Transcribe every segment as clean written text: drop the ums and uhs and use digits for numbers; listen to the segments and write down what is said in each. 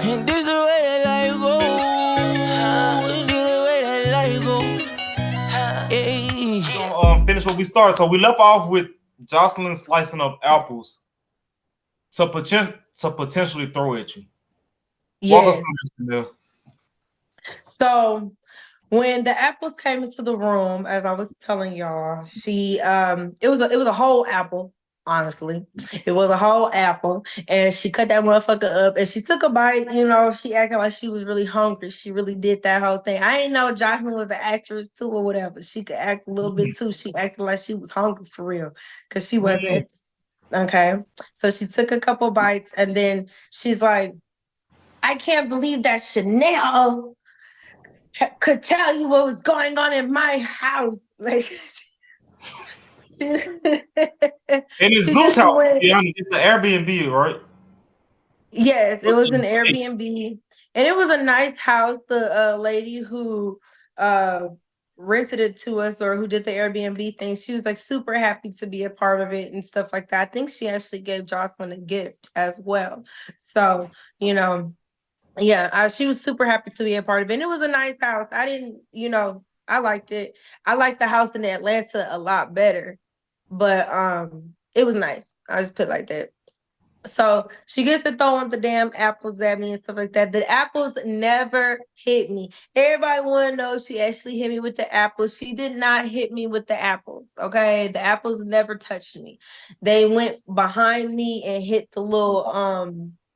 And this the way that life go. And this the way that life go. Hey. We're gonna finish what we started. So we left off with Joseline slicing up apples to potentially throw at you. Walk us Yes. through this, Chanel. So when the apples came into the room, as I was telling y'all, she it was a whole apple. Honestly, it was a whole apple, and she cut that motherfucker up, and she took a bite. You know, she acted like she was really hungry. She really did that whole thing. I didn't know Jocelyn was an actress too, or whatever. She could act a little bit too. She acted like she was hungry for real, because she wasn't. Okay, so she took a couple bites, and then she's like, "I can't believe that Chanel could tell you what was going on in my house." Like, she, And it's she Zeus just house, to went. be honest. It's an Airbnb, right? Yes, it was an Airbnb, and it was a nice house. The lady who uh rented it to us, or who did the Airbnb thing, she was like super happy to be a part of it and stuff like that. I think she actually gave Jocelyn a gift as well. So, you know, yeah, she was super happy to be a part of it. And it was a nice house. I didn't, I liked it. I liked the house in Atlanta a lot better, but it was nice. I just put it like that. So she gets to throwing the damn apples at me and stuff like that. The apples never hit me. Everybody want to know she actually hit me with the apples. She did not hit me with the apples. Okay, the apples never touched me. They went behind me and hit the little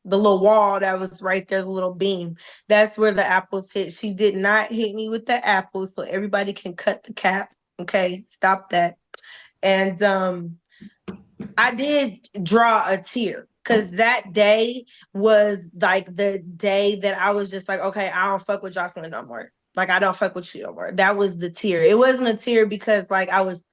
wall that was right there, the little beam. That's where the apples hit. She did not hit me with the apples, so everybody can cut the cap. Okay, stop that. And I did draw a tear, because that day was like the day that I was just like, okay, I don't fuck with Jocelyn no more. Like, I don't fuck with you no more. That was the tear. It wasn't a tear because like I was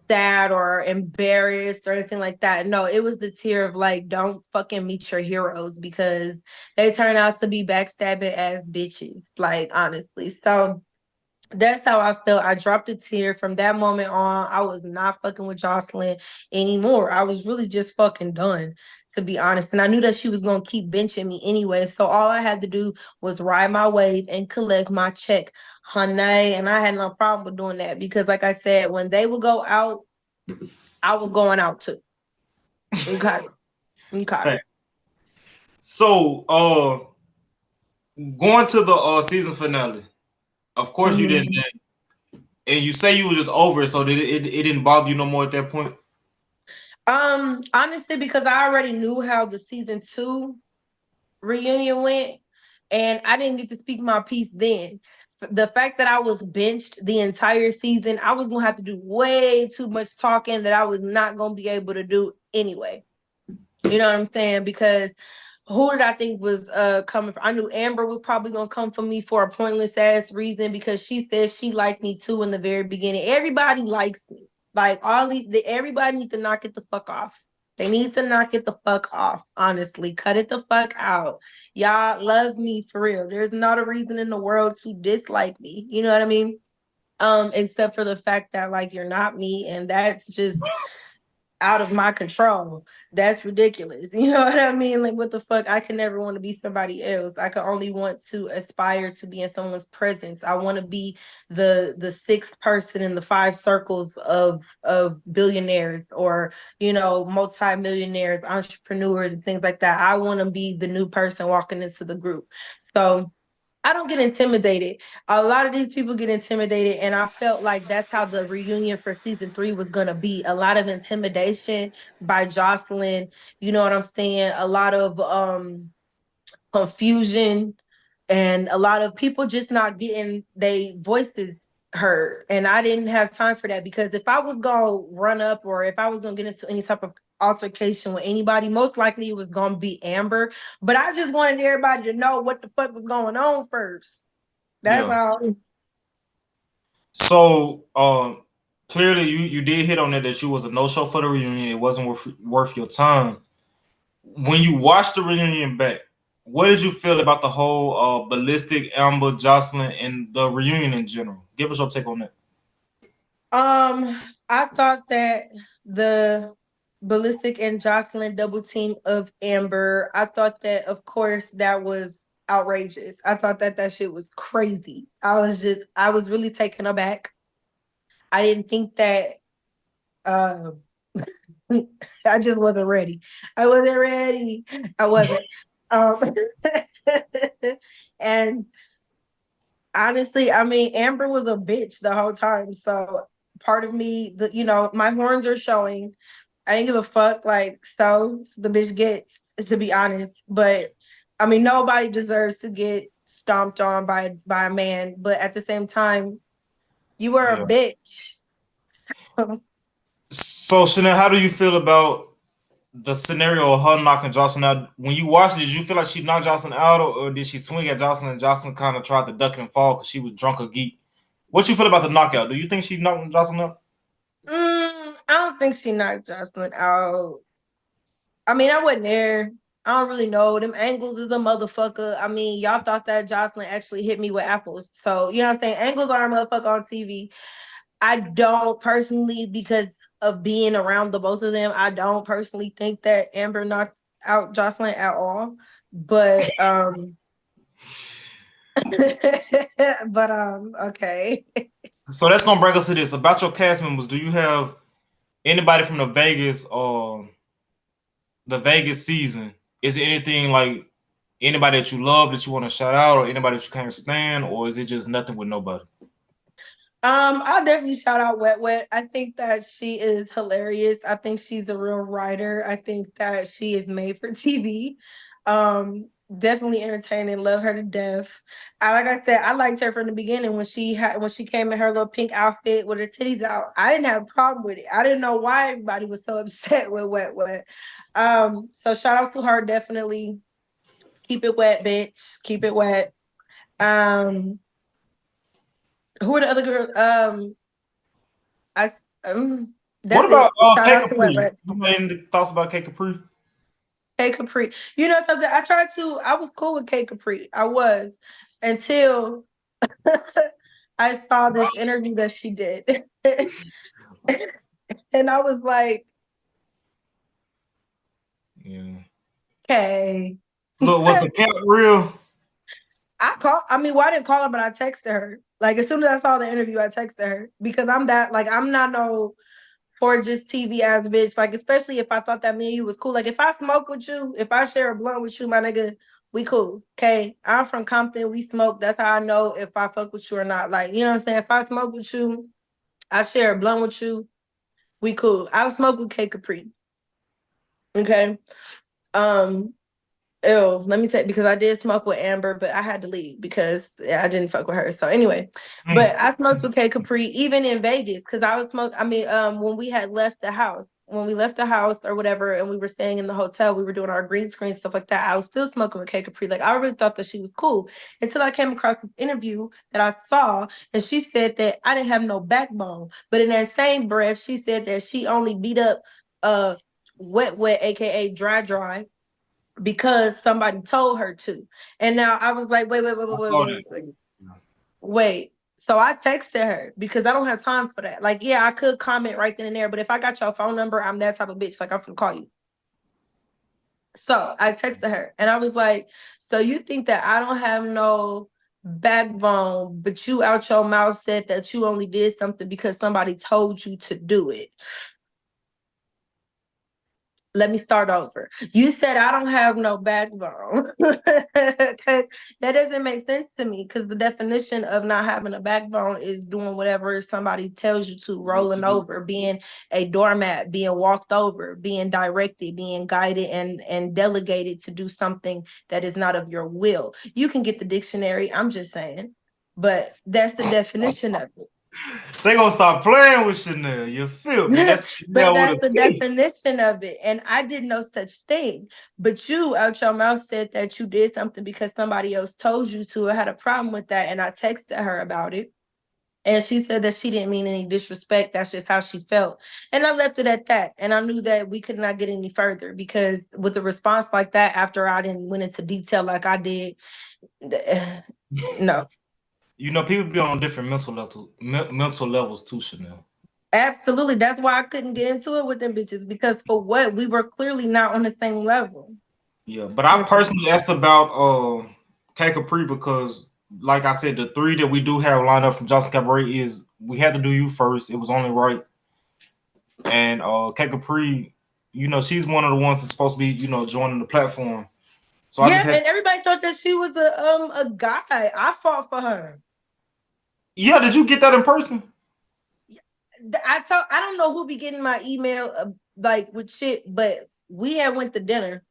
sad or embarrassed or anything like that. No, it was the tear of like, don't fucking meet your heroes, because they turn out to be backstabbing ass bitches. Like, honestly. So that's how I felt. I dropped a tear from that moment on. I was not fucking with Jocelyn anymore. I was really just fucking done, to be honest. And I knew that she was gonna keep benching me anyway. So all I had to do was ride my wave and collect my check, honey. And I had no problem with doing that, because, like I said, when they would go out, I was going out too. Okay. Okay. Okay. So, going to the season finale. Of course, you didn't Mhm. dance, and you say you was just over it. So did it didn't bother you no more at that point? Honestly, because I already knew how the season 2 reunion went, and I didn't get to speak my piece then. The fact that I was benched the entire season, I was gonna have to do way too much talking that I was not gonna be able to do anyway. You know what I'm saying? Because who did I think was coming from? I knew Amber was probably gonna come for me for a pointless ass reason, because she said she liked me too in the very beginning. Everybody likes me. Like, everybody needs to knock it the fuck off. They need to knock it the fuck off. Honestly, cut it the fuck out. Y'all love me for real. There's not a reason in the world to dislike me. You know what I mean? Except for the fact that like you're not me, and that's just out of my control. That's ridiculous. You know what I mean? Like, what the fuck? I can never want to be somebody else. I can only want to aspire to be in someone's presence. I want to be the sixth person in the five circles of billionaires, or multi-millionaires, entrepreneurs, and things like that. I want to be the new person walking into the group. So I don't get intimidated. A lot of these people get intimidated, and I felt like that's how the reunion for season 3 was gonna be. A lot of intimidation by Jocelyn. You know what I'm saying? A lot of confusion, and a lot of people just not getting their voices heard. And I didn't have time for that, because if I was gonna run up, or if I was gonna get into any type of altercation with anybody, most likely it was gonna be Amber. But I just wanted everybody to know what the fuck was going on first. That's Yeah. all. So, clearly you did hit on it that you was a no show for the reunion. It wasn't worth your time. When you watched the reunion back, what did you feel about the whole ballistic Amber, Jocelyn, and the reunion in general? Give us your take on that. Um, I thought that the Ballistic and Jocelyn double team of Amber, I thought that, of course, that was outrageous. I thought that shit was crazy. I was really taken aback. I didn't think that uh I just wasn't ready. I wasn't ready. I wasn't. Um and honestly, I mean, Amber was a bitch the whole time. So part of me, my horns are showing. I didn't give a fuck. Like, so the bitch gets, to be honest. But I mean, nobody deserves to get stomped on by a man. But at the same time, you were a bitch. So Chanel, how do you feel about the scenario of her knocking Joseline out? When you watched it, did you feel like she knocked Joseline out, or did she swing at Joseline and Joseline kind of tried to duck and fall because she was drunk or geek? What you feel about the knockout? Do you think she knocked Joseline out? I don't think she knocked Joseline out. I mean, I wasn't there. I don't really know. Them angles is a motherfucker. I mean, y'all thought that Joseline actually hit me with apples. So, you know what I'm saying? Angles are a motherfucker on TV. I don't personally, because of being around the both of them, I don't personally think that Amber knocked out Joseline at all. But okay. So that's gonna bring us to this about your cast members. Do you have anybody from the Vegas season? Is it anything like anybody that you love that you want to shout out, or anybody that you can't stand, or is it just nothing with nobody? I'll definitely shout out Wet Wet. I think that she is hilarious. I think she's a real writer. I think that she is made for TV. Definitely entertaining. Love her to death. Like I said, I liked her from the beginning when she came in her little pink outfit with her titties out. I didn't have a problem with it. I didn't know why everybody was so upset with Wet Wet. So shout out to her. Definitely keep it wet, bitch. Keep it wet. Who are the other girls? That's What about it. Shout K out to Wet Capri? Wet. You got any thoughts about K Capri? K Capri. You know something? I was cool with K Capri. I was until I saw this interview that she did. And I was like, Yeah. okay. Look, was the cap real? I didn't call her, but I texted her. Like as soon as I saw the interview, I texted her because I'm not no for just TV ass bitch. Like, especially if I thought that me and you was cool. Like, if I smoke with you, if I share a blunt with you, my nigga, we cool. Okay. I'm from Compton. We smoke. That's how I know if I fuck with you or not. Like, you know what I'm saying? If I smoke with you, I share a blunt with you, we cool. I would smoke with K Capri. Okay. Um, Ew, let me say, because I did smoke with Amber, but I had to leave because I didn't fuck with her. So anyway, but I smoked with K Capri even in Vegas because I was smoke. I mean, when we left the house or whatever, and we were staying in the hotel, we were doing our green screen stuff like that. I was still smoking with K Capri. Like I really thought that she was cool until I came across this interview that I saw, and she said that I didn't have no backbone. But in that same breath, she said that she only beat up Wet Wet, aka Dry, because somebody told her to. And now I was like, wait. So I texted her because I don't have time for that. Like, yeah, I could comment right then and there, but if I got your phone number, I'm that type of bitch. Like, I'm gonna call you. So I texted her and I was like, so you think that I don't have no backbone, but you out your mouth said that you only did something because somebody told you to do it. Let me start over. You said I don't have no backbone because that doesn't make sense to me because the definition of not having a backbone is doing whatever somebody tells you to, rolling over, being a doormat, being walked over, being directed, being guided and delegated to do something that is not of your will. You can get the dictionary, I'm just saying, but that's the definition of it. They gonna stop playing with Chanel. You feel me? That's But that's the definition of it. And I did no such thing. But you out your mouth said that you did something because somebody else told you to. I had a problem with that. And I texted her about it. And she said that she didn't mean any disrespect. That's just how she felt. And I left it at that. And I knew that we could not get any further because with a response like that, after I didn't went into detail like I did, no. You know, people be on different mental levels too, Chanel. Absolutely. That's why I couldn't get into it with them bitches because for what? We were clearly not on the same level. Yeah, but I personally asked about K Capri because, like I said, the three that we do have lined up from Johnson Cabaret is we had to do you first. It was only right. And K Capri, you know, she's one of the ones that's supposed to be, you know, joining the platform. So I Yeah, just had, and everybody thought that she was a guy. I fought for her. yeah. Did you get that in person? I don't know who be getting my email like with shit, but we had went to dinner,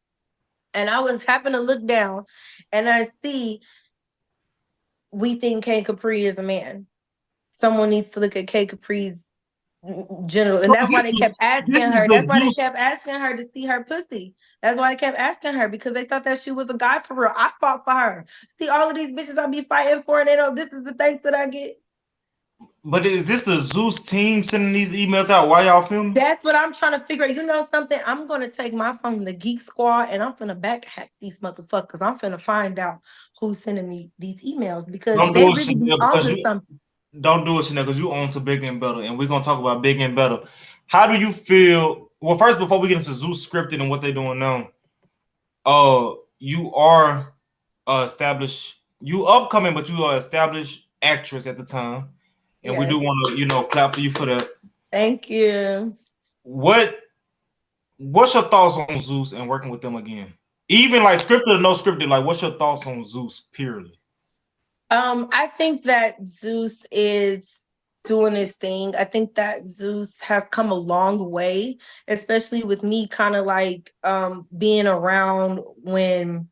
and I was having to look down, and I see we think K Capri is a man. Someone needs to look at K Capri's general, So and that's why they kept this asking is her. the That's why they Zeus. kept asking her to see her pussy. That's why they kept asking her because they thought that she was a guy for real. I fought for her. See all of these bitches I be fighting for, and they know this is the thanks that I get. But is this the Zeus team sending these emails out? Why y'all filming? That's what I'm trying to figure out. You know something? I'm gonna take my phone to Geek Squad and I'm gonna back hack these motherfuckers. I'm gonna find out who's sending me these emails because Don't they do it, really be Chanel, because onto you something. don't do it, Chanel, because you own to bigger and better, and we're gonna talk about bigger and better. How do you feel? Well, first, before we get into Zeus Scripted and what they're doing now, you are established, you upcoming, but you are established actress at the time, and we do Yes. want to, you know, clap for you for that. Thank you. What What's your thoughts on Zeus and working with them again? Even like scripted or no scripted, like what's your thoughts on Zeus purely? I think that Zeus is doing his thing. I think that Zeus has come a long way, especially with me kind of like being around when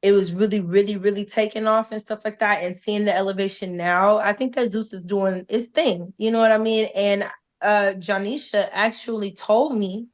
it was really, really, really taking off and stuff like that, and seeing the elevation now. I think that Zeus is doing his thing. You know what I mean? And Janisha actually told me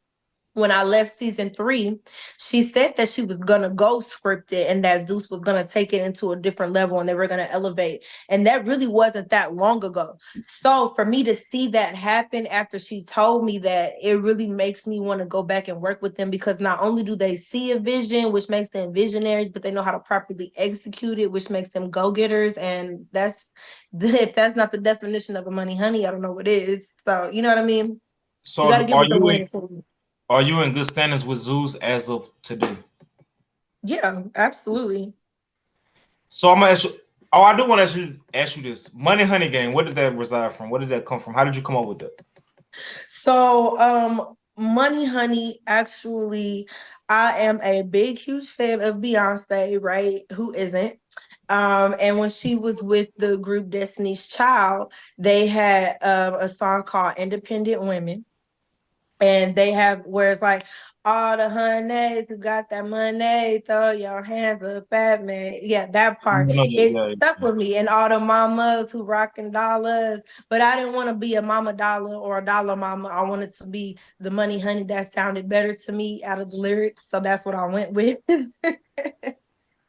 when I left season 3, she said that she was gonna go scripted and that Zeus was gonna take it into a different level and they were gonna elevate. And that really wasn't that long ago. So for me to see that happen after she told me that, it really makes me want to go back and work with them because not only do they see a vision, which makes them visionaries, but they know how to properly execute it, which makes them go-getters. And that's if that's not the definition of a money honey, I don't know what is. So you know what I mean? You So got to give are them the you win. in are you in good standings with Zeus as of today? Yeah, absolutely. So I'm gonna ask you. Oh, I do want to ask you this. Money Honey Game. Where did that reside from? Where did that come from? How did you come up with that? So, Money Honey, actually, I am a big, huge fan of Beyonce, right? Who isn't? And when she was with the group Destiny's Child, they had a song called Independent Women. And they have where it's like all the honeys who got that money, throw your hands up at me. Yeah, that part. It Yeah, stuck with me. And all the mamas who rocking dollars. But I didn't want to be a mama dollar or a dollar mama. I wanted to be the money honey that sounded better to me out of the lyrics. So that's what I went with. And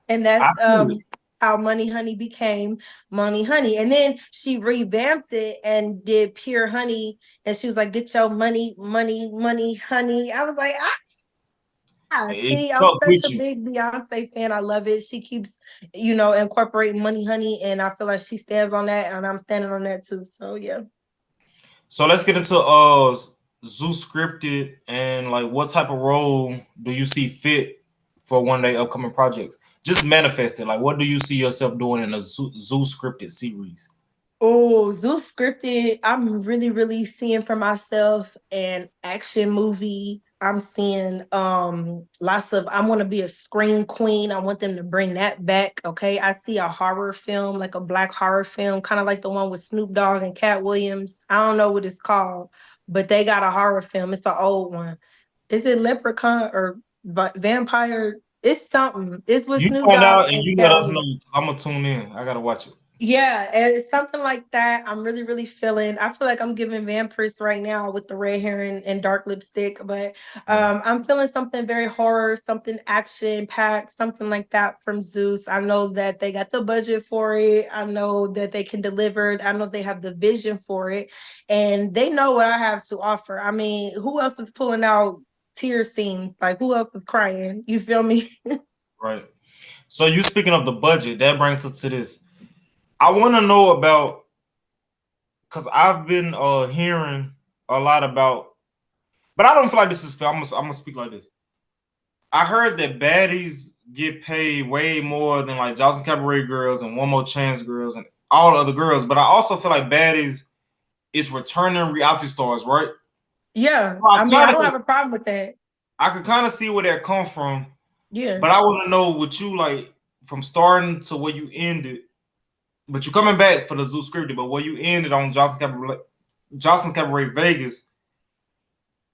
I that's feel it. how Money Honey became Money Honey. And then she revamped it and did Pure Honey. And she was like, get your money, money, money, honey. I was like, It see, I'm stuck such with a you. big Beyonce fan. I love it. She keeps, incorporating Money Honey. And I feel like she stands on that. And I'm standing on that too. So yeah. So let's get into Zeus Scripted and like what type of role do you see fit for one day upcoming projects? Just manifest it. Like what do you see yourself doing in a Zeus Scripted series? Oh, Zeus Scripted. I'm really, really seeing for myself an action movie. I'm seeing lots of I want to be a scream queen. I want them to bring that back. Okay. I see a horror film, like a black horror film, kind of like the one with Snoop Dogg and Cat Williams. I don't know what it's called, but they got a horror film. It's an old one. Is it Leprechaun or Vampire? It's something. It's with You Snoop find Dogg out and and you let Cat us know. Williams. I'm gonna tune in. I gotta watch it. Yeah, and it's something like that. I'm really, really feeling. I feel like I'm giving Vampirist right now with the red hair and dark lipstick, but I'm feeling something very horror, something action packed, something like that from Zeus. I know that they got the budget for it. I know that they can deliver. I know they have the vision for it, and they know what I have to offer. I mean, who else is pulling out tear scenes? Like, who else is crying? You feel me? Right. So you speaking of the budget, that brings us to this. I want to know about because I've been hearing a lot about, but I don't feel like this is fair. I'm gonna speak like this. I heard that baddies get paid way more than like Joseline Cabaret girls and One More Chance girls and all the other girls. But I also feel like baddies is returning reality stars, right? Yeah, So I mean, I don't have a problem with that. I could kind of see where that come from. Yeah. But I want to know what you like from starting to where you ended. But you're coming back for the Zeus Scripted, but where you ended on Jocelyn's Cabaret Vegas.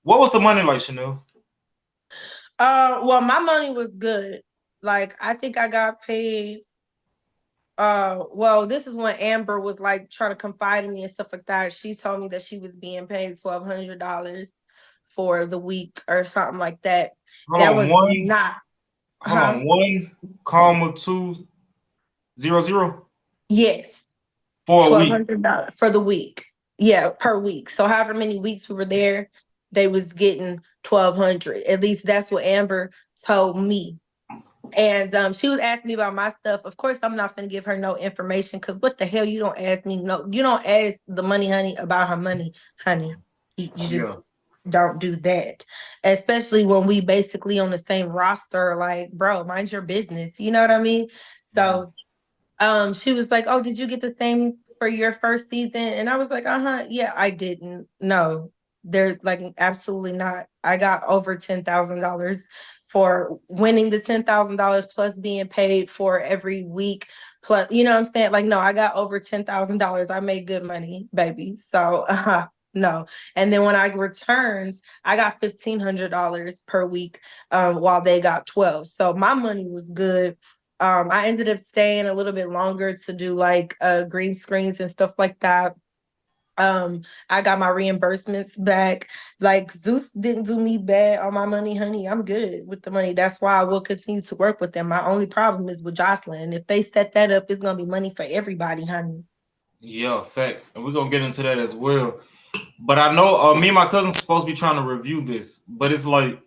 What was the money like, Chanel? Well, my money was good. Like, I think I got paid. Well, this is when Amber was like trying to confide in me and stuff like that. She told me that she was being paid $1,200 for the week or something like that. Hold That on, was one. not. Hold on, 1,200. Yes. For a week. $1,200 for the week. Yeah, per week. So however many weeks we were there, they was getting 1,200. At least that's what Amber told me. And she was asking me about my stuff. Of course, I'm not gonna give her no information because what the hell, you don't ask me you don't ask the money honey about her money, honey. You just don't do that. Especially when we basically on the same roster, like, bro, mind your business. You know what I mean? So she was like, oh, did you get the same for your first season? And I was like, yeah, I didn't. No, there's like absolutely not. I got over $10,000 for winning the $10,000 plus being paid for every week. Plus, you know what I'm saying? Like, no, I got over $10,000. I made good money, baby. So no. And then when I returned, I got $1,500 per week, while they got 12. So my money was good. I ended up staying a little bit longer to do like green screens and stuff like that. I got my reimbursements back. Like, Zeus didn't do me bad on my money, honey. I'm good with the money. That's why I will continue to work with them. My only problem is with Joseline. And if they set that up, it's gonna be money for everybody, honey. Yeah, facts. And we're gonna get into that as well. But I know me and my cousin's supposed to be trying to review this, but it's like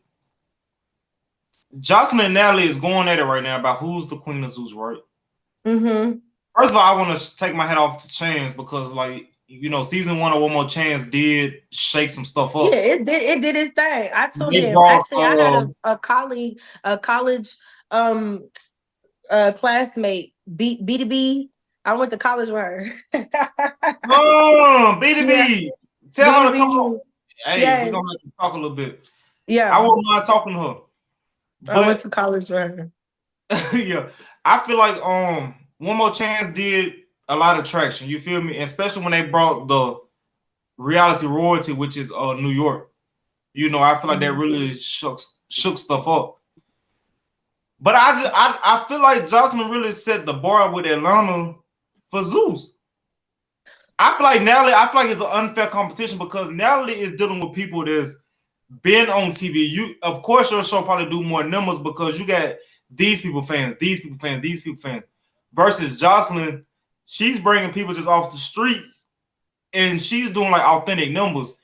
Joseline and Natalie is going at it right now about who's the queen of Zeus, right? Mm-hmm. First of all, I want to take my hat off to Chance because, like, you know, season 1 of One More Chance did shake some stuff up. Yeah, it did its thing. I tuned They in. brought, Actually, I had a college classmate, B2B. I went to college with her. B2B. Yeah. Tell her to come on. B2B. Hey, we're Yeah. gonna have to talk a little bit. Yeah. I wouldn't mind talking to her. I went But to college with her. yeah, I feel like One More Chance did a lot of traction. You feel me? Especially when they brought the reality royalty, which is New York. You know, I feel like that really shook stuff up. But I feel like Joseline really set the bar with Atlanta for Zeus. I feel like it's an unfair competition because Natalie is dealing with people that's been on TV. You, of course, your show probably do more numbers because you got these people fans, these people fans, these people fans. Versus Joseline, she's bringing people just off the streets and she's doing like authentic numbers.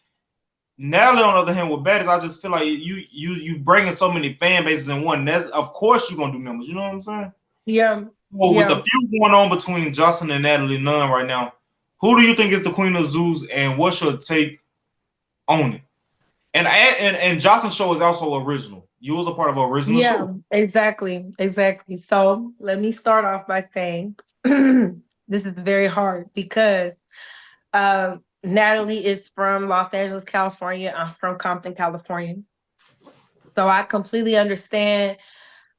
Natalie, on the other hand, with Baddies, I just feel like you bringing so many fan bases in one. That's, of course, you're gonna do numbers. You know what I'm saying? Yeah. Well, with the feud going on between Joseline and Natalie Nunn right now, who do you think is the queen of Zeus, and what's your take on it? And Johnson's show is also original. You was a part of an original show. Exactly. So let me start off by saying this is very hard because Natalie is from Los Angeles, California. I'm from Compton, California. So I completely understand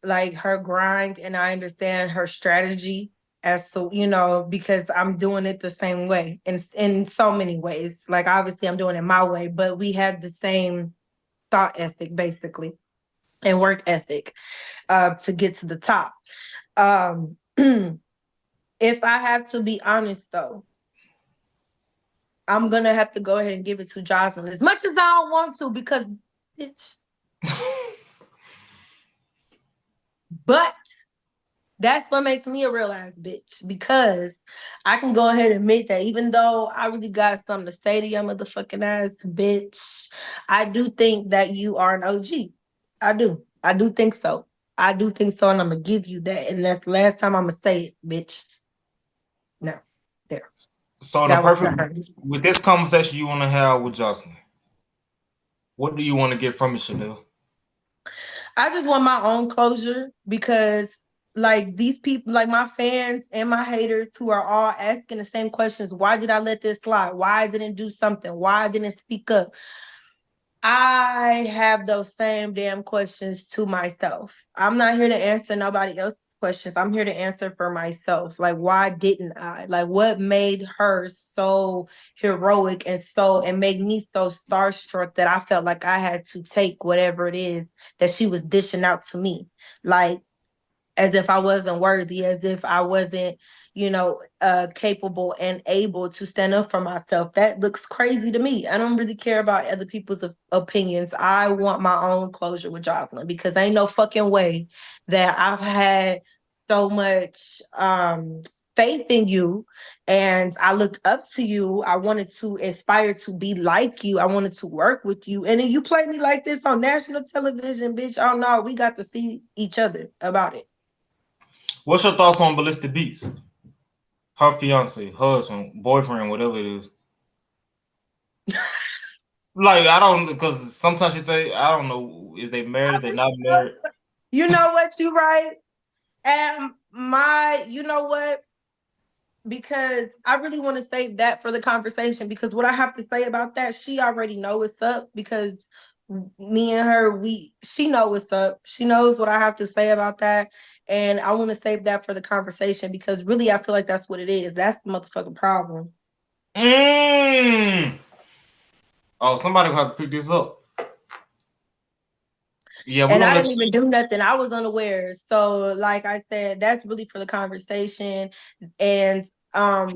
like her grind and I understand her strategy as to, you know, because I'm doing it the same way in so many ways. Like, obviously I'm doing it my way, but we have the same thought ethic basically and work ethic to get to the top. If I have to be honest though, I'm gonna have to go ahead and give it to Joseline as much as I don't want to because bitch. But that's what makes me a real ass bitch because I can go ahead and admit that even though I really got something to say to your motherfucking ass bitch, I do think that you are an OG. I do. I do think so. I do think so, and I'm gonna give you that. And that's the last time I'm gonna say it, bitch. No. There. So the perfect with this conversation you want to have with Joseline, what do you want to get from it, Chanel? I just want my own closure because like these people, like my fans and my haters who are all asking the same questions. Why did I let this slide? Why I didn't do something? Why I didn't speak up? I have those same damn questions to myself. I'm not here to answer nobody else's questions. I'm here to answer for myself. Like, why didn't I? Like, what made her so heroic and make me so starstruck that I felt like I had to take whatever it is that she was dishing out to me? Like, as if I wasn't worthy, as if I wasn't, capable and able to stand up for myself. That looks crazy to me. I don't really care about other people's opinions. I want my own closure with Joseline because ain't no fucking way that I've had so much faith in you and I looked up to you. I wanted to aspire to be like you. I wanted to work with you. And then you played me like this on national television, bitch. Oh no, we got to see each other about it. What's your thoughts on Ballistic Beats? Her fiance, husband, boyfriend, whatever it is. Like, I don't, because sometimes she say, I don't know, is they married, is they not married? You know what, you right. And you know what? Because I really want to save that for the conversation because what I have to say about that, she already know what's up because me and her, she know what's up. She knows what I have to say about that. And I want to save that for the conversation because really I feel like that's what it is. That's the motherfucking problem. Oh, somebody will have to pick this up. Yeah, and I didn't even do nothing. I was unaware. So, like I said, that's really for the conversation. And I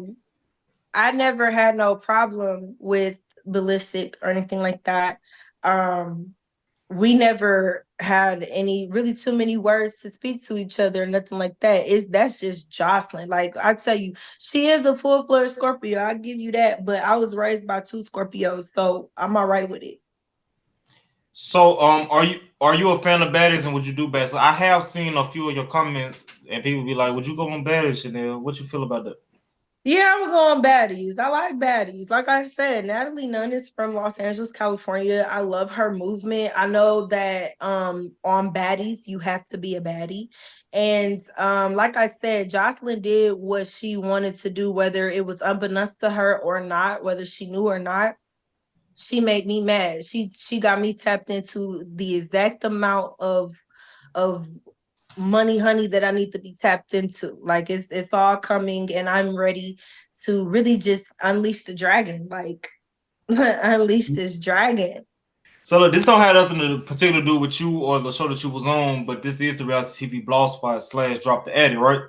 never had no problem with Ballistic or anything like that. We never had any really too many words to speak to each other, nothing like that. That's just Joseline. Like I tell you, she is a full-fledged Scorpio. I give you that, but I was raised by 2 Scorpios, so I'm all right with it. So, are you a fan of baddies and would you do bad? So I have seen a few of your comments and people be like, "Would you go on baddies, Chanel? What you feel about that?" Yeah, I would go on baddies. I like baddies. Like I said, Natalie Nunn is from Los Angeles, California. I love her movement. I know that on baddies, you have to be a baddie. And like I said, Joseline did what she wanted to do, whether it was unbeknownst to her or not, whether she knew or not. She made me mad. She got me tapped into the exact amount of money, honey, that I need to be tapped into. Like it's all coming, and I'm ready to really just unleash the dragon. Like unleash this dragon. So look, this don't have nothing to particular do with you or the show that you was on, but this is the reality TV blog spot / drop the edit, right?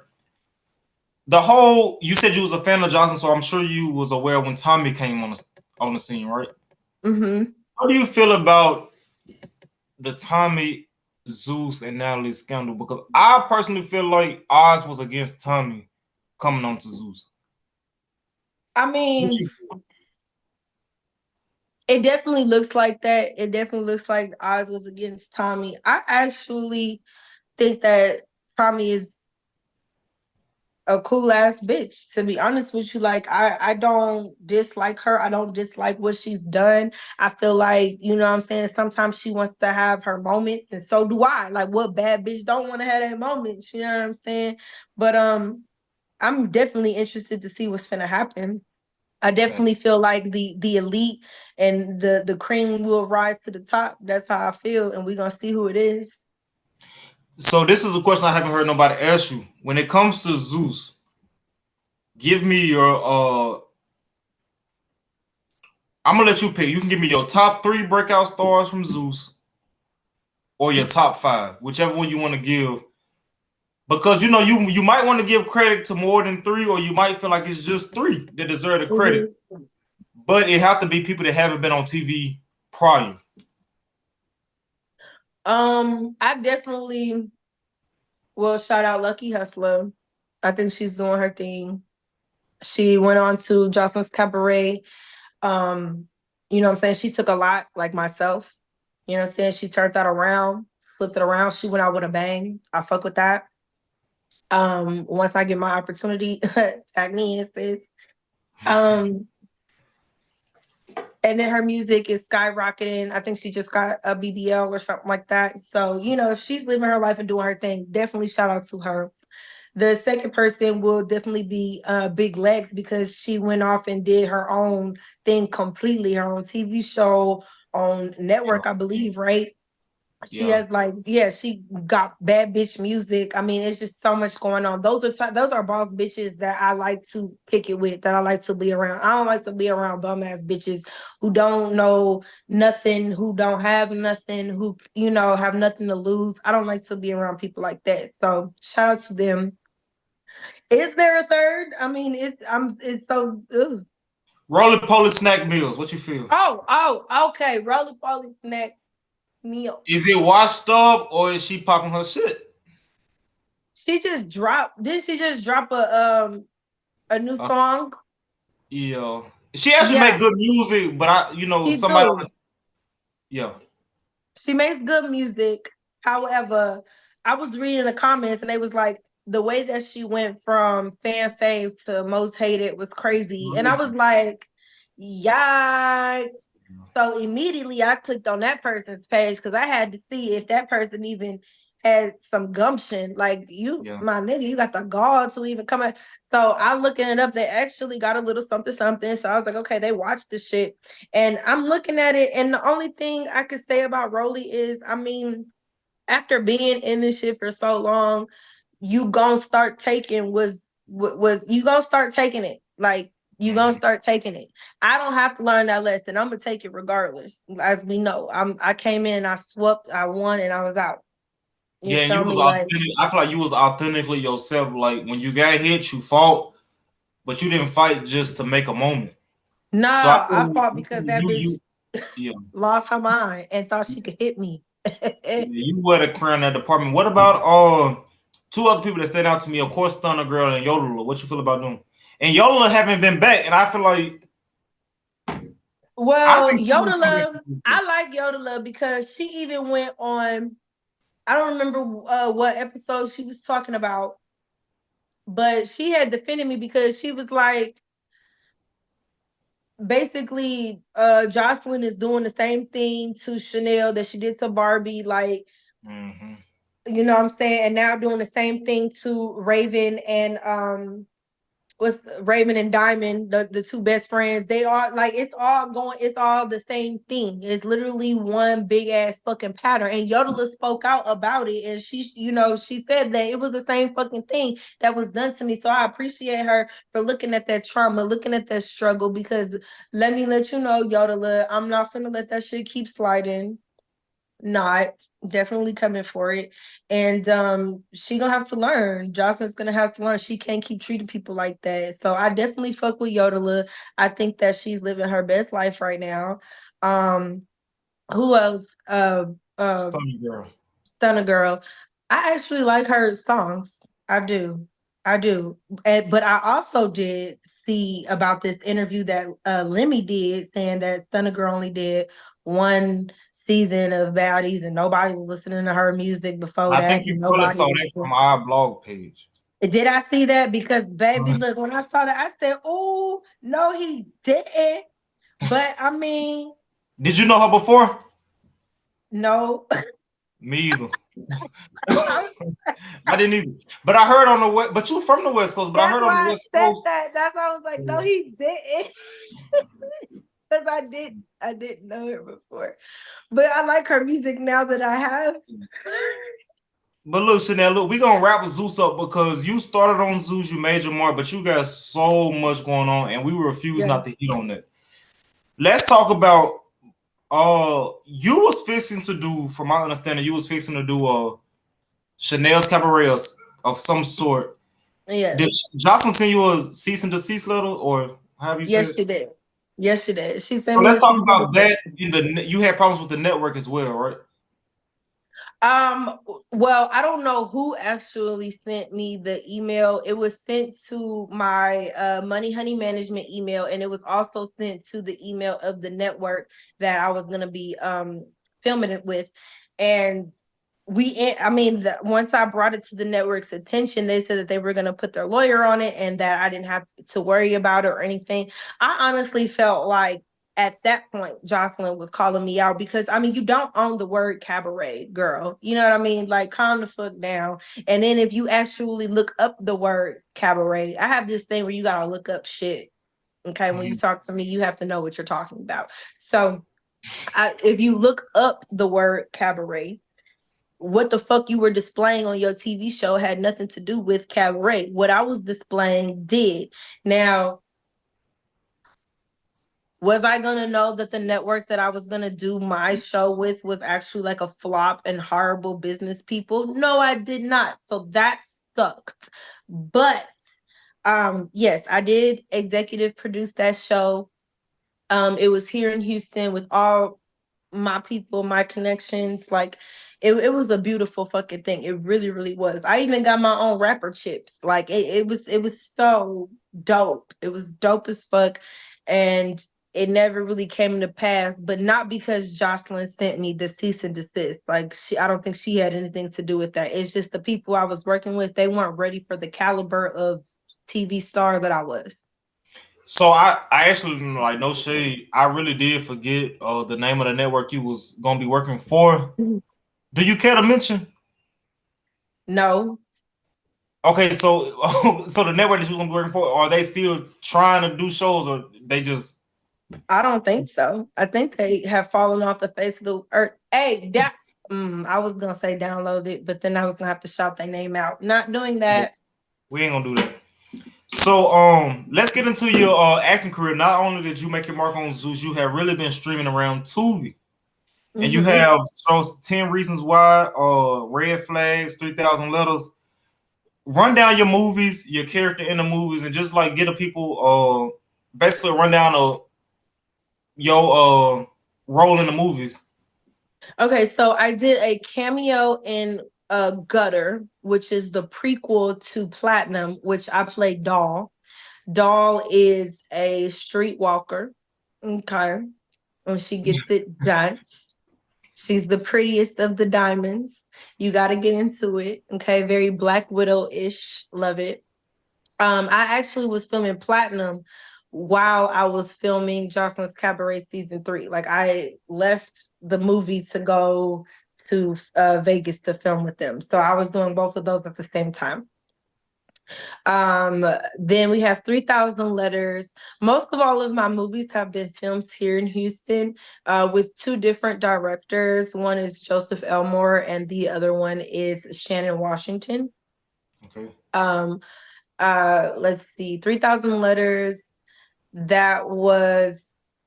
You said you was a fan of Johnson, so I'm sure you was aware when Tommy came on the scene, right? Mm-hmm. How do you feel about the Tommy, Zeus, and Natalie scandal? Because I personally feel like odds was against Tommy coming on to Zeus. I mean, it definitely looks like that. It definitely looks like odds was against Tommy. I actually think that Tommy is a cool ass bitch, to be honest with you. Like I don't dislike her. I don't dislike what she's done. I feel like, you know what I'm saying, sometimes she wants to have her moments, and so do I. Like what bad bitch don't want to have that moments, you know what I'm saying? But I'm definitely interested to see what's gonna happen. I definitely feel like the elite and the cream will rise to the top. That's how I feel, and we're gonna see who it is. So this is a question I haven't heard nobody ask you. When it comes to Zeus, give me your I'm gonna let you pick. You can give me your top 3 breakout stars from Zeus or your top 5, whichever one you want to give. Because you might want to give credit to more than 3, or you might feel like it's just 3 that deserve the credit. Mm-hmm. But it have to be people that haven't been on TV prior. I definitely will shout out Lucky Hustler. I think she's doing her thing. She went on to Joseline's Cabaret. You know what I'm saying? She took a lot, like myself. You know what I'm saying? She turned that around, flipped it around. She went out with a bang. I fuck with that. Once I get my opportunity, tag me in, sis. And And then her music is skyrocketing. I think she just got a BBL or something like that. So, you know, she's living her life and doing her thing. Definitely shout out to her. The second person will definitely be Big Lex, because she went off and did her own thing completely, her own TV show on network, I believe, right? She has like, yeah, she got bad bitch music. I mean, it's just so much going on. Those are boss bitches that I like to pick it with, that I like to be around. I don't like to be around bum ass bitches who don't know nothing, who don't have nothing, who, you know, have nothing to lose. I don't like to be around people like that. So shout out to them. Is there a third? I mean, it's so ugh. Roly Poly snack meals. What you feel? Oh, okay. Roly Poly snacks meal. Is it washed up or is she popping her shit? She just dropped. Did she just drop a new song? Yeah. She actually Yeah, make good music, but she somebody. do. Yeah. She makes good music. However, I was reading the comments and they was like, the way that she went from fan fave to most hated was crazy. And I was like, yikes. So immediately I clicked on that person's page because I had to see if that person even had some gumption. Like, my nigga, you got the gall to even come out. So I'm looking it up. They actually got a little something, something. So I was like, okay, they watched the shit. And I'm looking at it. And the only thing I could say about Rolly is, I mean, after being in this shit for so long, you gonna start taking was you gonna start taking it. Like, you gonna start taking it. I don't have to learn that lesson. I'm gonna take it regardless. As we know, I came in, I swept, I won, and I was out. You Yeah, feel you was me? Like, authentic. I feel like you was authentically yourself. Like when you got hit, you fought, but you didn't fight just to make a moment. So I nah, I feel fought because that bitch yeah, lost her mind and thought she could hit me. you were the crown that department. What about two other people that stand out to me? Of course, Thunder Girl and Yodeler. What you feel about them? And Yodeler haven't been back, and I feel like I Well, think she was Yodeler, I like Yodeler because she even went on, I don't remember what episode she was talking about, but she had defended me because she was like, basically, Joseline is doing the same thing to Chanel that she did to Barbie, like, you know what I'm saying, and now doing the same thing to Raven and what's Raven and Diamond, the two best friends. They are like, it's all the same thing. It's literally one big ass fucking pattern. And Yodeler spoke out about it, and she, you know, she said that it was the same fucking thing that was done to me. So I appreciate her for looking at that trauma, looking at that struggle, because let me let you know, Yodeler, I'm not finna let that shit keep sliding. Not definitely coming for it. And she gonna have to learn. Jocelyn's gonna have to learn she can't keep treating people like that. So I definitely fuck with Yodeler. I think that she's living her best life right now. Who else? Stunning Girl. Stunner Girl. I actually like her songs. I do. I do. But I also did see about this interview that Lemmy did, saying that Stunner Girl only did one season of Baddies and nobody was listening to her music before I that. think And you probably nobody saw was that from our blog page. Did I see that? Because baby, look, when I saw that, I said, oh, no, he didn't. But I mean, Did you know her before? no. Me either. I didn't either. But I heard on the west. But you from the West Coast. But I That's heard on the why West I said Coast. that. That's why I was like, no, he didn't. Because I didn't know her before. But I like her music now that I have. But look, Chanel, look, we gonna wrap Zeus up because you started on Zeus, you made your mark, but you got so much going on, and we refuse not to hit on that. Let's talk about you was fixing to do, from my understanding, you was fixing to do Chanel's cabaret of some sort. Yes. Did Jocelyn send you a cease and desist letter, or how have you said? Yes, she did. Yes, she did. She So sent me let's a talk season. about that. You had problems with the network as well, right? Well, I don't know who actually sent me the email. It was sent to my Money Honey Management email, and it was also sent to the email of the network that I was gonna be filming it with. And once I brought it to the network's attention, they said that they were gonna put their lawyer on it and that I didn't have to worry about it or anything. I honestly felt like at that point, Joseline was calling me out because I mean, you don't own the word cabaret, girl. You know what I mean? Like, calm the fuck down. And then if you actually look up the word cabaret, I have this thing where you gotta look up shit. Okay, when you talk to me, you have to know what you're talking about. So, if you look up the word cabaret, what the fuck you were displaying on your TV show had nothing to do with cabaret. What I was displaying did. Now, was I gonna know that the network that I was gonna do my show with was actually like a flop and horrible business people? No, I did not. So that sucked. But yes, I did executive produce that show. It was here in Houston with all my people, my connections. Like it was a beautiful fucking thing. It really, really was. I even got my own rapper chips. Like it was so dope. It was dope as fuck. And it never really came to pass, but not because Joseline sent me the cease and desist. Like I don't think she had anything to do with that. It's just the people I was working with, they weren't ready for the caliber of TV star that I was. So I actually, like, no shade, I really did forget the name of the network you was gonna be working for. Do you care to mention? No. Okay, so so the network that you was gonna be working for, are they still trying to do shows, or they just? I don't think so. I think they have fallen off the face of the earth. Hey, I was gonna say download it, but then I was gonna have to shout their name out. Not doing that. We ain't gonna do that. So let's get into your acting career. Not only did you make your mark on Zeus, you have really been streaming around Tubi. And you have shows 10 Reasons Why, Red Flags, 3,000 Letters. Run down your movies, your character in the movies, and just like get the people basically run down your role in the movies. Okay, so I did a cameo in Gutter, which is the prequel to Platinum, which I played Doll. Doll is a streetwalker. Okay. And she gets it done. She's the prettiest of the diamonds. You got to get into it. Okay. Very Black Widow-ish. Love it. I actually was filming Platinum while I was filming Joseline's Cabaret season 3. Like I left the movie to go to Vegas to film with them. So I was doing both of those at the same time. Then we have 3,000 Letters. Most of all of my movies have been filmed here in Houston with 2 different directors. One is Joseph Elmore and the other one is Shannon Washington. Okay. Let's see, 3,000 Letters. That was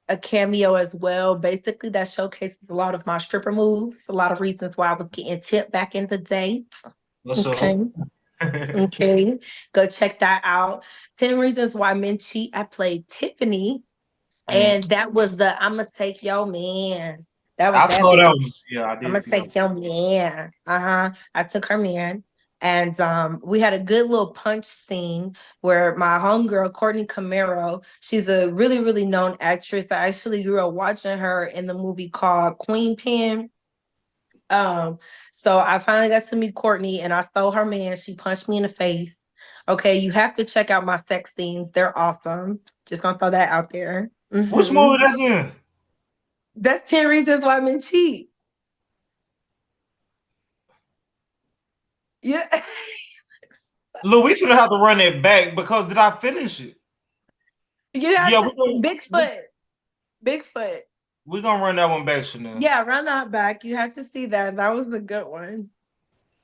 a cameo as well. Basically, that showcases a lot of my stripper moves, a lot of reasons why I was getting tipped back in the day. Okay. Okay, go check that out. 10 Reasons Why Men Cheat. I played Tiffany, and that was the I'ma take your man. That was I that saw that one. bitch. Yeah, I did. I'ma take your man. I took her man. And we had a good little punch scene where my homegirl, Courtney Camaro, she's a really, really known actress. I actually grew up watching her in the movie called Queen Pen. So I finally got to meet Courtney and I stole her man. She punched me in the face. Okay, you have to check out my sex scenes. They're awesome. Just gonna throw that out there. Which movie that's in? That's 10 Reasons Why Men Cheat. Yeah. Look, we gonna have to run it back because did I finish it? Yeah, Bigfoot. Bigfoot. We're gonna run that one back, Chanel. Yeah, run that back. You have to see that. That was a good one.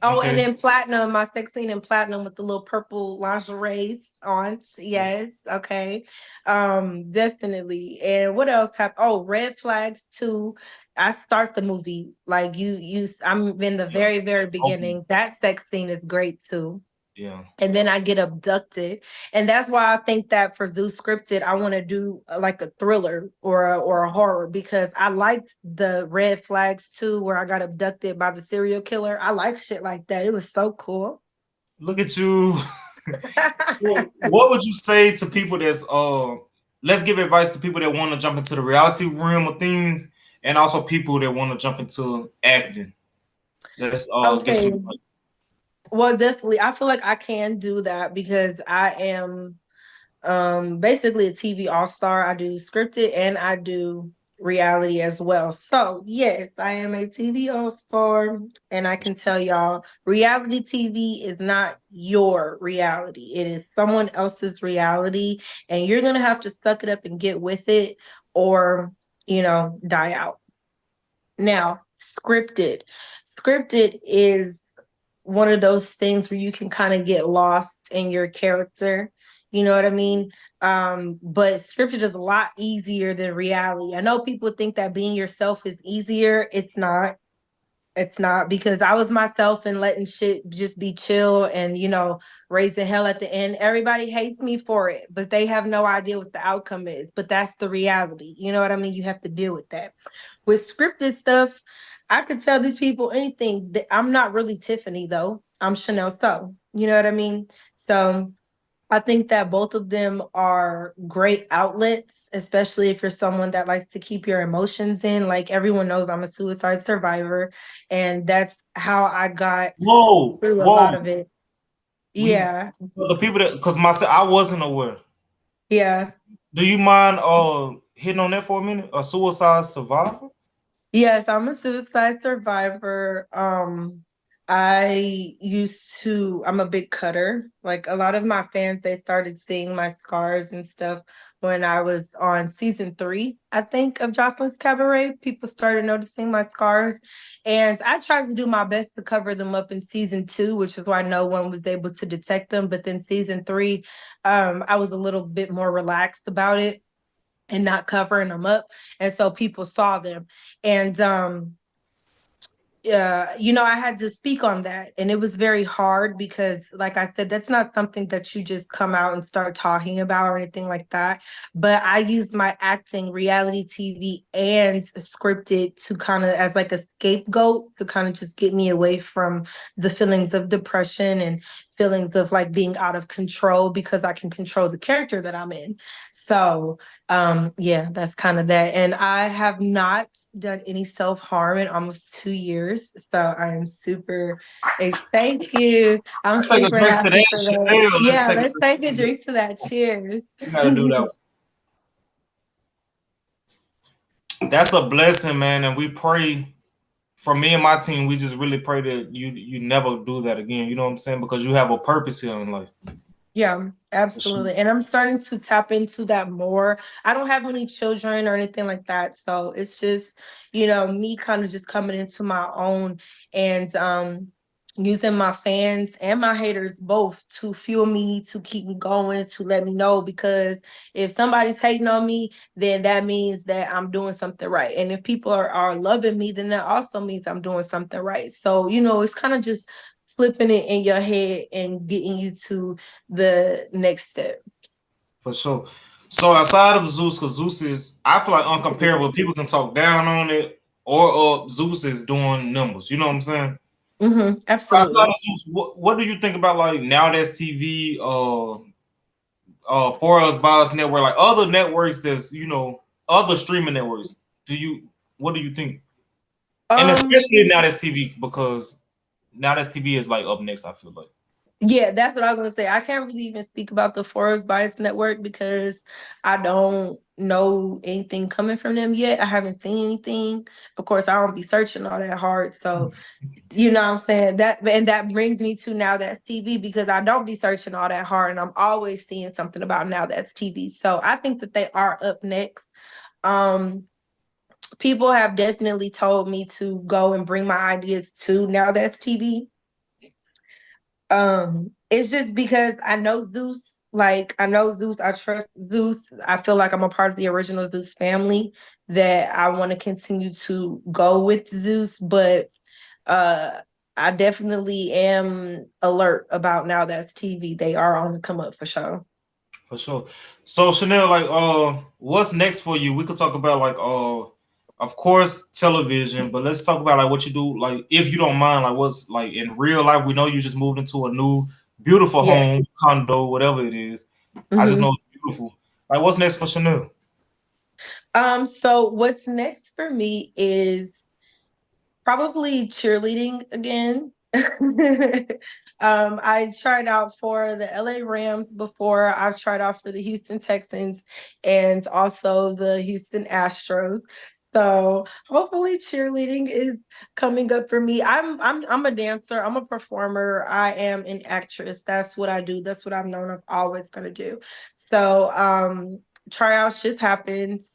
Oh, Okay. and then Platinum, my sex scene in Platinum with the little purple lingerie on. Yes, okay. Definitely. And what else Red Flags too. I start the movie. Like I'm in the very, very beginning. Okay. That sex scene is great too. Yeah. And then I get abducted. And that's why I think that for Zeus Scripted, I want to do like a thriller or a horror because I liked the Red Flags too, where I got abducted by the serial killer. I like shit like that. It was so cool. Look at you. What would you say to people that's let's give advice to people that want to jump into the reality realm of things and also people that want to jump into acting. Let's give some Well, definitely. I feel like I can do that because I am basically a TV all-star. I do scripted and I do reality as well. So yes, I am a TV all-star, and I can tell y'all, reality TV is not your reality. It is someone else's reality, and you're gonna have to suck it up and get with it, or die out. Now, scripted is one of those things where you can kind of get lost in your character. You know what I mean? But scripted is a lot easier than reality. I know people think that being yourself is easier. It's not. It's not, because I was myself and letting shit just be chill and, raising hell at the end. Everybody hates me for it, but they have no idea what the outcome is. But that's the reality. You know what I mean? You have to deal with that. With scripted stuff, I could tell these people anything. I'm not really Tiffany, though. I'm Chanel So. You know what I mean? So I think that both of them are great outlets, especially if you're someone that likes to keep your emotions in. Like, everyone knows I'm a suicide survivor, and that's how I got through a lot of it. Yeah. The people that, because myself, I wasn't aware. Yeah. Do you mind hitting on that for a minute? A suicide survivor? Yes, I'm a suicide survivor. I'm a big cutter. Like, a lot of my fans, they started seeing my scars and stuff when I was on season 3, I think, of Joseline's Cabaret. People started noticing my scars. And I tried to do my best to cover them up in season 2, which is why no one was able to detect them. But then season 3, I was a little bit more relaxed about it and not covering them up. And so people saw them. And I had to speak on that. And it was very hard because, like I said, that's not something that you just come out and start talking about or anything like that. But I used my acting, reality TV, and scripted to kind of as like a scapegoat to kind of just get me away from the feelings of depression and feelings of like being out of control, because I can control the character that I'm in. So yeah, that's kind of that. And I have not done any self-harm in almost 2 years. So I am super thank you. I'm Let's take a super drink to happy that, for that. Chanel. Yeah, let's take a drink to that. Cheers. You gotta do that. That's a blessing, man. And we pray, for me and my team, we just really pray that you never do that again. You know what I'm saying? Because you have a purpose here in life. Yeah, absolutely. And I'm starting to tap into that more. I don't have any children or anything like that. So it's just, me kind of just coming into my own, and using my fans and my haters both to fuel me, to keep me going, to let me know, because if somebody's hating on me, then that means that I'm doing something right. And if people are loving me, then that also means I'm doing something right. So, it's kind of just flipping it in your head and getting you to the next step. For sure. So outside of Zeus, because Zeus is, I feel like, uncomparable. People can talk down on it, or Zeus is doing numbers. You know what I'm saying? Absolutely. Outside of Zeus, what do you think about like Now That's TV, For Us By Us Network, like other networks that's other streaming networks? What do you think? And especially Now That's TV, because Now That's TV is like up next, I feel like. Yeah, that's what I was gonna say. I can't really even speak about the Forest Bias Network because I don't know anything coming from them yet. I haven't seen anything. Of course, I don't be searching all that hard. So, you know what I'm saying? That brings me to Now That's TV, because I don't be searching all that hard, and I'm always seeing something about Now That's TV. So I think that they are up next. People have definitely told me to go and bring my ideas to Now That's TV. It's just because I know Zeus. Like, I know Zeus. I trust Zeus. I feel like I'm a part of the original Zeus family, that I want to continue to go with Zeus. But I definitely am alert about Now That's TV. They are on the come up for sure. For sure. So Chanel, like, what's next for you? We could talk about like, of course, television, but let's talk about like what you do, like, if you don't mind, like what's like in real life. We know you just moved into a new, beautiful home, condo, whatever it is. I just know it's beautiful. Like, what's next for Chanel? So what's next for me is probably cheerleading again. I tried out for the LA Rams before. I've tried out for the Houston Texans and also the Houston Astros. So hopefully cheerleading is coming up for me. I'm a dancer, I'm a performer, I am an actress. That's what I do. That's what I've known I'm always gonna do. So tryouts just happens.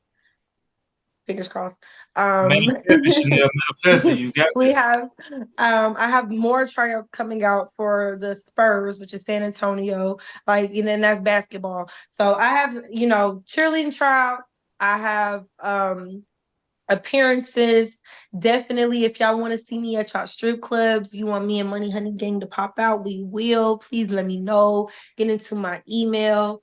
Fingers crossed. Manifest it, Chanel. Manifest it. You got we this. have I have more tryouts coming out for the Spurs, which is San Antonio, like, and then that's basketball. So I have, you know, cheerleading tryouts. I have appearances. Definitely, if y'all want to see me at y'all strip clubs, you want me and Money Honey Gang to pop out, we will. Please let me know. Get into my email.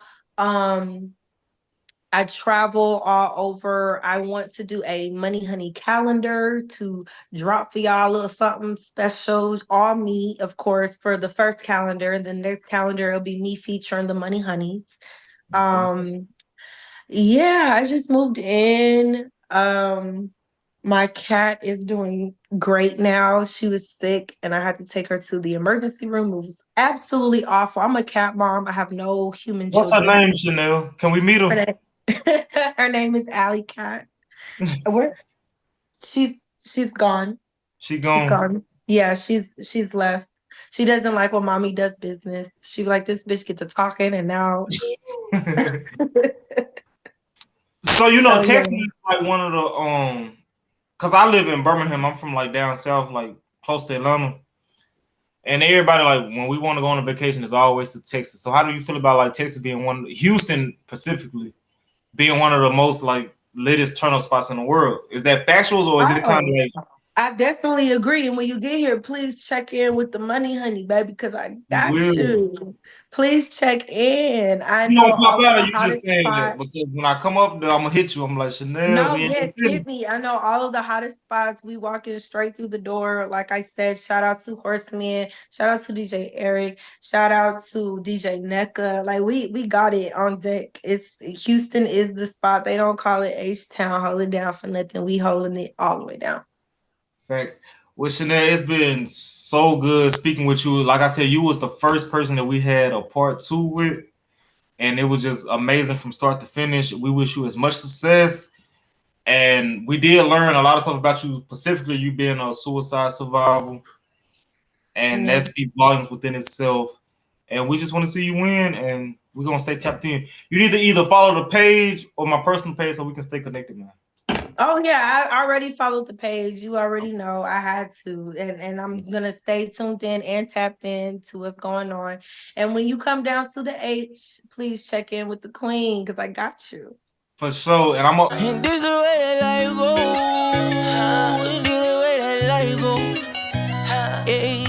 I travel all over. I want to do a Money Honey calendar to drop for y'all a little something special. All me, of course, for the first calendar. And the next calendar, it'll be me featuring the Money Honeys. Yeah, I just moved in. My cat is doing great now. She was sick and I had to take her to the emergency room. It was absolutely awful. I'm a cat mom. I have no human What's her children. name, Chanel? Can we meet her? Her name is Alley Cat. Where she's gone. She She's gone. gone. Yeah, she's left. She doesn't like when mommy does business. She like this bitch get to talking and now. So you know, So, Texas yeah. is like one of the cause I live in Birmingham. I'm from like down south, like close to Atlanta. And everybody like when we want to go on a vacation is always to Texas. So how do you feel about like Texas being Houston specifically being one of the most like latest turn up spots in the world? Is that factual or is it kind of like I definitely agree. And when you get here, please check in with the Money Honey, baby, because I you got will? you. Please check in. I You know don't pop all of out or the you just hottest saying that spots. because when I come up there, I'm gonna hit you. I'm like Chanel, No, we in the yes, city. hit me. I know all of the hottest spots. We walking straight through the door. Like I said, shout out to Horseman. Shout out to DJ Eric. Shout out to DJ NECA. Like we got it on deck. It's Houston is the spot. They don't call it H-Town. Hold it down for nothing. We holding it all the way down. Thanks. Well, Chanel, it's been so good speaking with you. Like I said, you was the first person that we had a part 2 with, and it was just amazing from start to finish. We wish you as much success. And we did learn a lot of stuff about you, specifically you being a suicide survivor. And that speaks volumes within itself. And we just want to see you win, and we're gonna stay tapped in. You need to either follow the page or my personal page so we can stay connected, man. Oh yeah, I already followed the page. You already know I had to, and I'm gonna stay tuned in and tapped in to what's going on. And when you come down to the H, please check in with the Queen because I got you. For sure. And I'm And this the way that life go. This the way that life go. Yeah.